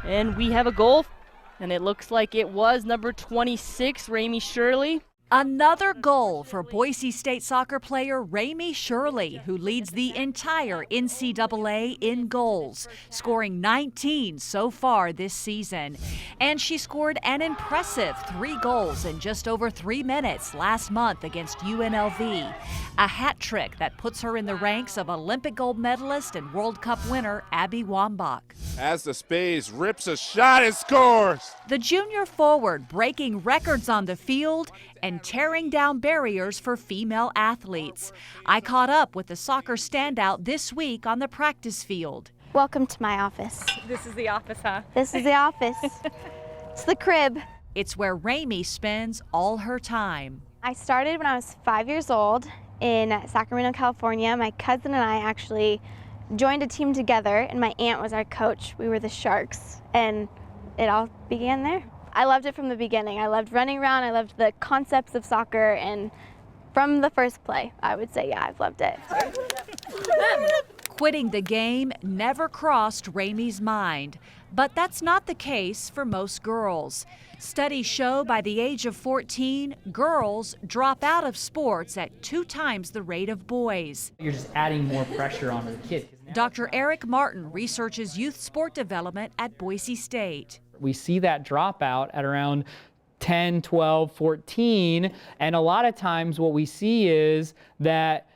And we have a goal, and it looks like it was number 26, Ramee Sherle. Another goal for Boise State soccer player Ramee Sherle, who leads the entire NCAA in goals, scoring 19 so far this season. And she scored an impressive 3 goals in just over 3 minutes last month against UNLV, a hat trick that puts her in the ranks of Olympic gold medalist and World Cup winner Abby Wambach. As the Space rips a shot and scores. The junior forward breaking records on the field and tearing down barriers for female athletes. I caught up with the soccer standout this week on the practice field. Welcome to my office. This is the office, huh? This is the office. It's the crib. It's where Ramee spends all her time. I started when I was 5 years old in Sacramento, California. My cousin and I actually joined a team together, and my aunt was our coach. We were the Sharks, and it all began there. I loved it from the beginning. I loved running around. I loved the concepts of soccer, and from the first play, I would say, yeah, I've loved it. Quitting the game never crossed Ramee's mind, but that's not the case for most girls. Studies show by the age of 14, girls drop out of sports at 2 times the rate of boys. You're just adding more pressure onto the kid. Dr. Eric Martin researches youth sport development at Boise State. We see that dropout at around 10, 12, 14, and a lot of times what we see is that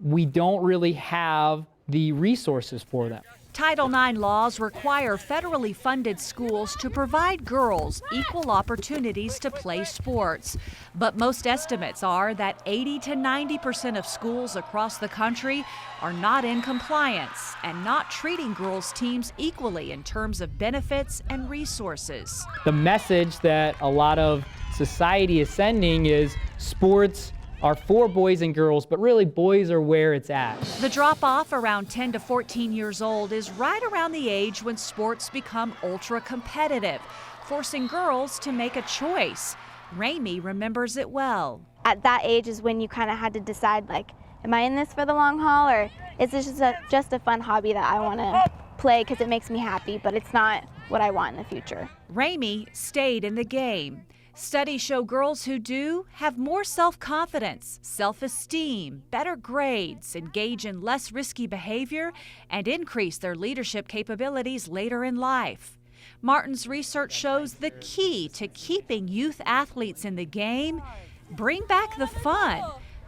we don't really have the resources for them. Title IX laws require federally funded schools to provide girls equal opportunities to play sports. But most estimates are that 80 to 90% of schools across the country are not in compliance and not treating girls' teams equally in terms of benefits and resources. The message that a lot of society is sending is sports are for boys and girls, but really boys are where it's at. The drop-off around 10 to 14 years old is right around the age when sports become ultra-competitive, forcing girls to make a choice. Ramee remembers it well. At that age is when you kind of had to decide, like, am I in this for the long haul, or is this just a fun hobby that I want to play because it makes me happy, but it's not what I want in the future. Ramee stayed in the game. Studies show girls who do have more self-confidence, self-esteem, better grades, engage in less risky behavior, and increase their leadership capabilities later in life. Martin's research shows the key to keeping youth athletes in the game: bring back the fun.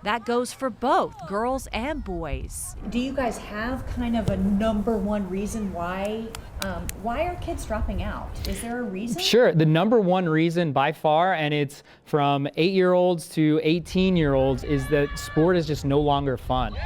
That goes for both girls and boys. Do you guys have kind of a number one reason why are kids dropping out? Is there a reason? Sure, the number one reason by far, and it's from 8-year-olds to 18-year-olds, is that sport is just no longer fun.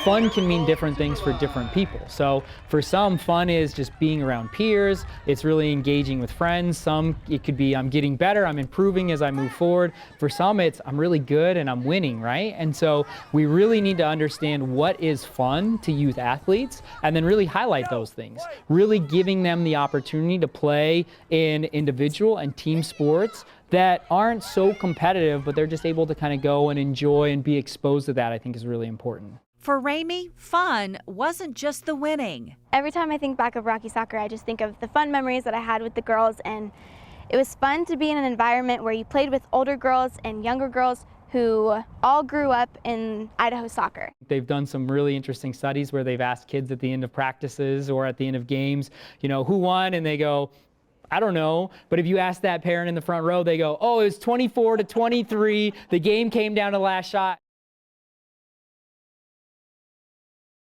Fun can mean different things for different people. So for some, fun is just being around peers. It's really engaging with friends. Some, it could be I'm getting better, I'm improving as I move forward. For some, it's I'm really good and I'm winning, right? And so we really need to understand what is fun to youth athletes and then really highlight those things. Really giving them the opportunity to play in individual and team sports that aren't so competitive, but they're just able to kind of go and enjoy and be exposed to that, I think is really important. For Ramee, fun wasn't just the winning. Every time I think back of Rocky Soccer, I just think of the fun memories that I had with the girls, and it was fun to be in an environment where you played with older girls and younger girls who all grew up in Idaho soccer. They've done some really interesting studies where they've asked kids at the end of practices or at the end of games, you know, who won, and they go, I don't know. But if you ask that parent in the front row, they go, oh, it was 24 to 23. The game came down to the last shot.